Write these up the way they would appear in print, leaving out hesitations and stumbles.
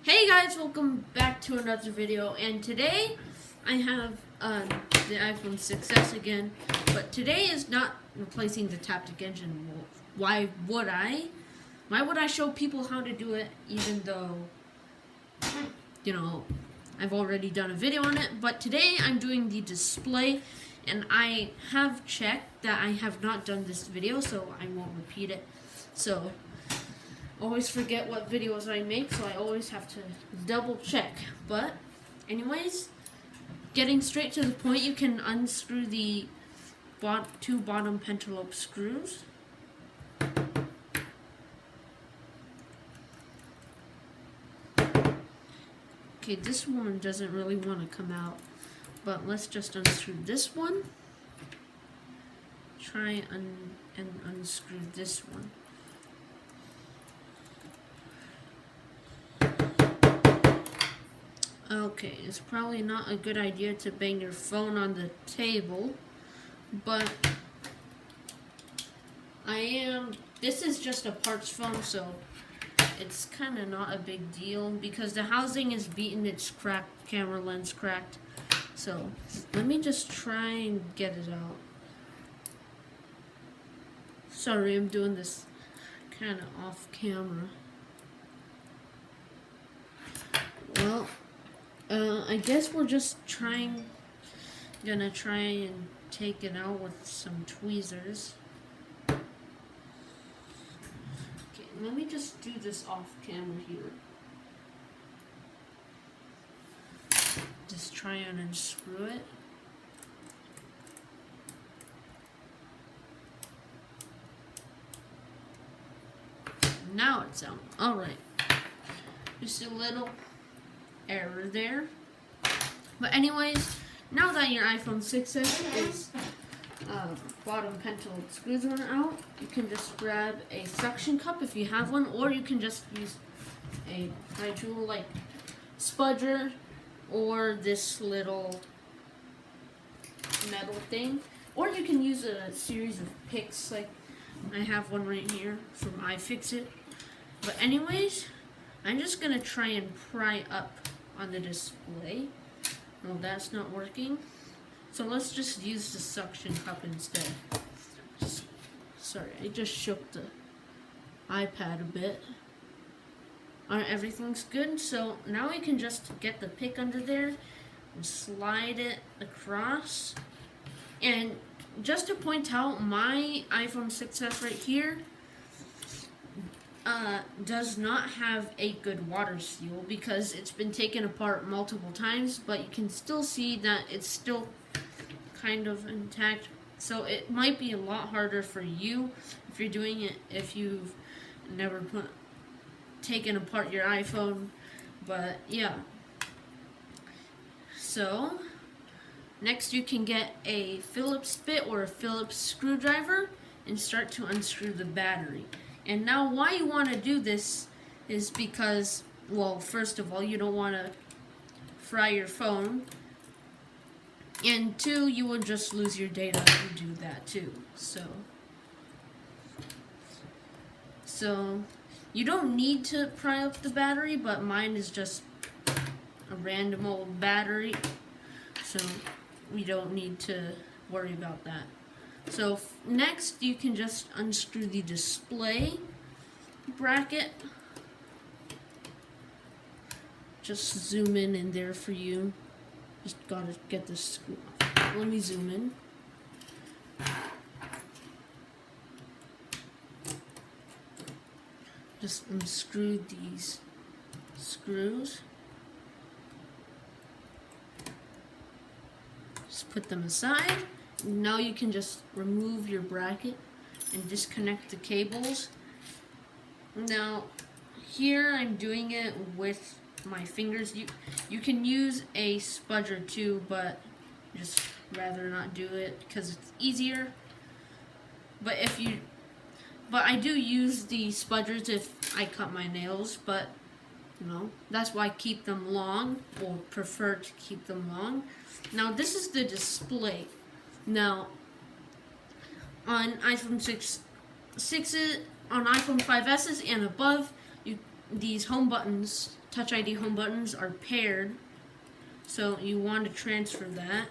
Hey guys, welcome back to another video, and today I have the iPhone 6s again, but today is not replacing the Taptic engine. Why would I? Why would I show people how to do it even though, I've already done a video on it, but today I'm doing the display, and I have checked that I have not done this video, so I won't repeat it. So always forget what videos I make, so I always have to double check. But anyways, getting straight to the point, you can unscrew the two bottom pentalobe screws. Okay, this one doesn't really want to come out, but let's just unscrew this one. Try and unscrew this one. Okay, it's probably not a good idea to bang your phone on the table, but this is just a parts phone, so it's kind of not a big deal because the housing is beaten, it's cracked, camera lens cracked. So let me just try and get it out. Sorry, I'm doing this kind of off camera. Well, I guess we're just gonna try and take it out with some tweezers. Okay, let me just do this off camera here. Just try and unscrew it. Now it's out. Alright. Just a little error there. But anyways, now that your iPhone 6s is bottom pentalobe screws are out, you can just grab a suction cup if you have one, or you can just use a pry tool like spudger or this little metal thing, or you can use a series of picks like I have one right here from iFixit. But anyways, I'm just gonna try and pry up on the display. No, that's not working. So let's just use the suction cup instead. Sorry, I just shook the iPad a bit. Alright, everything's good. So now we can just get the pick under there and slide it across. And just to point out, my iPhone 6s right here does not have a good water seal because it's been taken apart multiple times, but you can still see that it's still kind of intact. So it might be a lot harder for you if you're doing it if you've never taken apart your iPhone. But yeah. So next you can get a Phillips bit or a Phillips screwdriver and start to unscrew the battery. And now why you want to do this is because, well, first of all, you don't want to fry your phone. And two, you will just lose your data if you do that too. So you don't need to pry up the battery, but mine is just a random old battery. So we don't need to worry about that. So next you can just unscrew the display bracket. Just zoom in there for you. Just gotta get this screw off. Let me zoom in. Just unscrew these screws. Just put them aside. Now you can just remove your bracket and disconnect the cables. Now here I'm doing it with my fingers. You can use a spudger too, but just rather not do it because it's easier. But I do use the spudgers if I cut my nails, but that's why I keep them long, or prefer to keep them long. Now this is the display. Now, on iPhone 6s, on iPhone 5s and above, these home buttons, Touch ID home buttons, are paired. So you want to transfer that.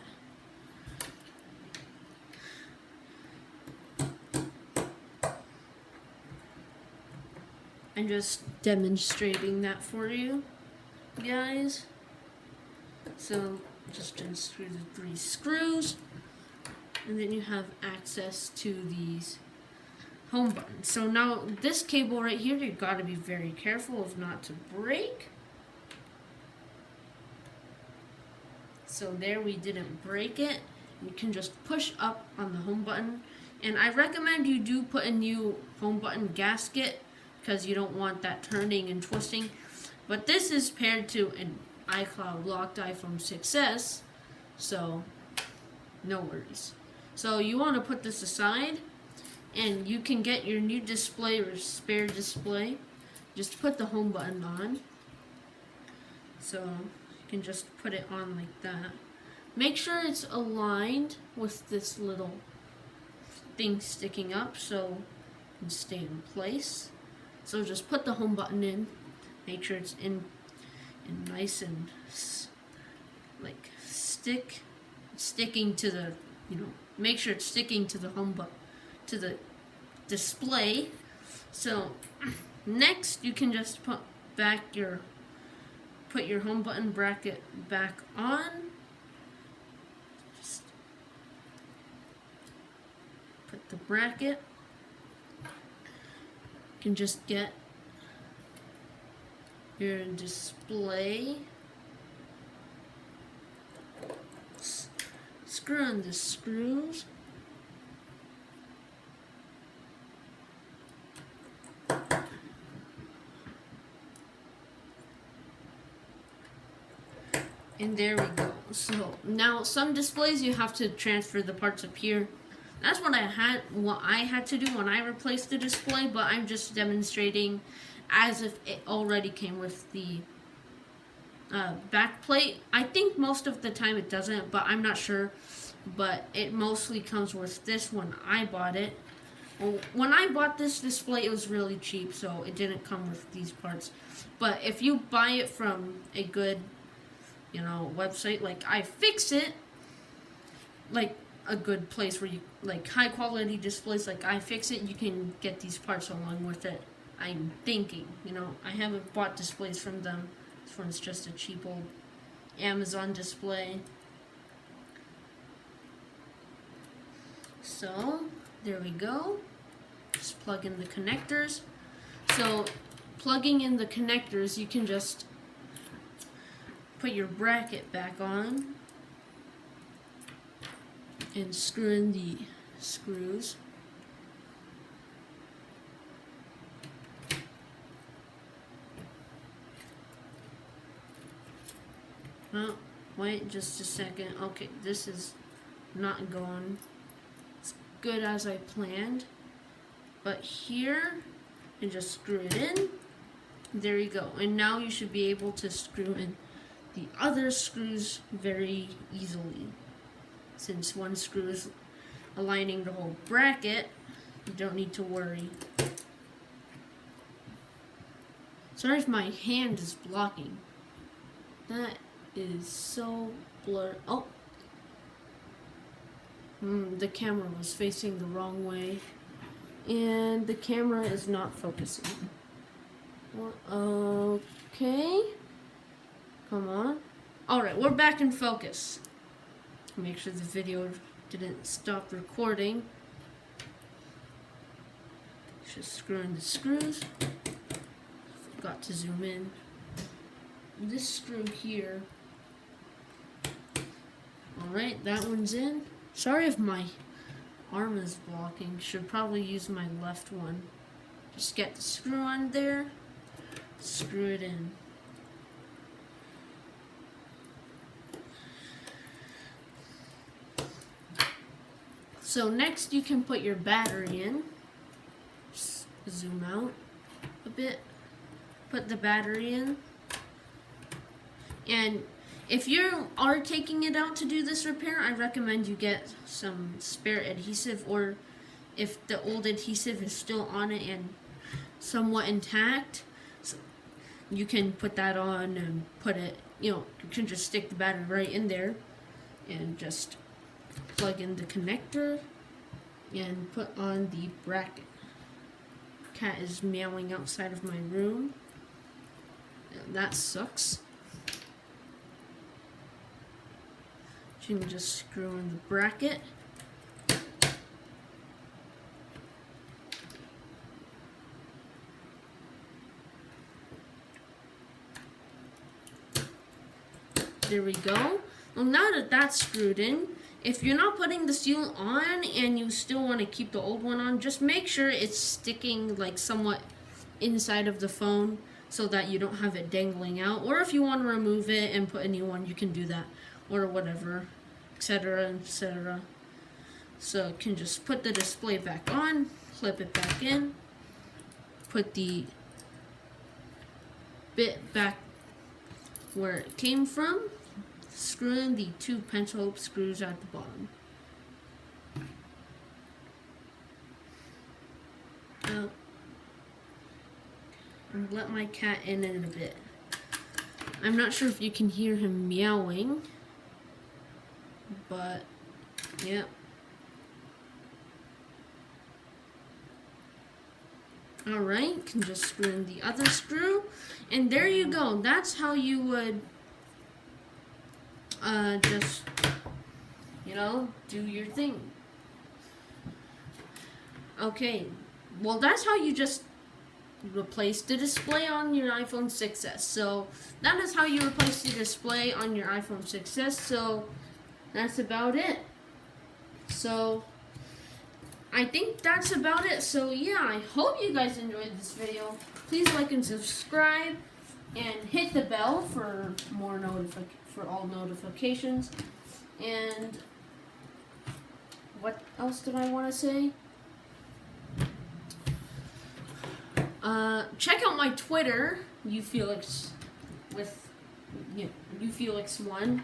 I'm just demonstrating that for you guys. So just unscrew the 3 screws, and then you have access to these home buttons. So now this cable right here, you've got to be very careful of not to break. So there, we didn't break it. You can just push up on the home button, and I recommend you do put a new home button gasket because you don't want that turning and twisting. But this is paired to an iCloud locked iPhone 6s, so no worries. So you want to put this aside, and you can get your new display or spare display. Just put the home button on. So you can just put it on like that. Make sure it's aligned with this little thing sticking up so it can stay in place. So just put the home button in. Make sure it's in nice and like sticking to the, make sure it's sticking to the home button, to the display. So next you can just put your home button bracket back on. Just put the bracket. You can just get your display. Screw on the screws. And there we go. So now some displays you have to transfer the parts up here. That's what I had to do when I replaced the display, but I'm just demonstrating as if it already came with the back plate. I think most of the time it doesn't, but I'm not sure. But it mostly comes with this when I bought it. When I bought this display, it was really cheap, so it didn't come with these parts. But if you buy it from a good, website like iFixit, like a good place where you like high quality displays like iFixit, you can get these parts along with it. I'm thinking, I haven't bought displays from them. This one's just a cheap old Amazon display. So there we go. Just plug in the connectors. So plugging in the connectors, you can just put your bracket back on and screw in the screws. Oh, wait just a second. Okay, this is not going as good as I planned. But here, and just screw it in. There you go. And now you should be able to screw in the other screws very easily. Since one screw is aligning the whole bracket, you don't need to worry. Sorry if my hand is blocking. That is so blurred. Oh! The camera was facing the wrong way. And the camera is not focusing. Okay. Come on. Alright, we're back in focus. Make sure the video didn't stop recording. Just screw in the screws. Forgot to zoom in. This screw here. Alright, that one's in. Sorry if my arm is blocking. Should probably use my left one. Just get the screw on there. Screw it in. So next you can put your battery in. Just zoom out a bit. Put the battery in. And if you are taking it out to do this repair, I recommend you get some spare adhesive, or if the old adhesive is still on it and somewhat intact, you can put that on and put it, you can just stick the battery right in there and just plug in the connector and put on the bracket. Cat is meowing outside of my room. That sucks. You can just screw in the bracket. There we go. Well, now that that's screwed in, if you're not putting the seal on and you still want to keep the old one on, just make sure it's sticking like somewhat inside of the phone so that you don't have it dangling out. Or if you want to remove it and put a new one, you can do that, or whatever, etc., etc. So you can just put the display back on, clip it back in, put the bit back where it came from, screw in the 2 pencil screws at the bottom. And let my cat in a bit. I'm not sure if you can hear him meowing, but yeah. Alright, can just screw in the other screw, and there you go. That's how you would just, do your thing. Okay, well, that's how you just replace the display on your iPhone 6s. So that is how you replace the display on your iPhone 6s. So that's about it. So I think that's about it. So yeah, I hope you guys enjoyed this video. Please like and subscribe and hit the bell for more all notifications. And what else did I want to say? Check out my Twitter, uFelix with uFelix1.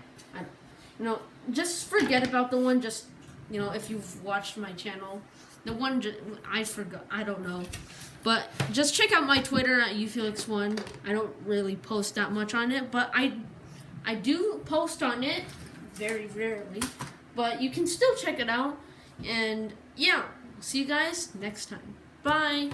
Just forget about the one. Just if you've watched my channel, the one I forgot. I don't know, but just check out my Twitter at uFelix1. I don't really post that much on it, but I do post on it very rarely. But you can still check it out, and yeah, see you guys next time. Bye.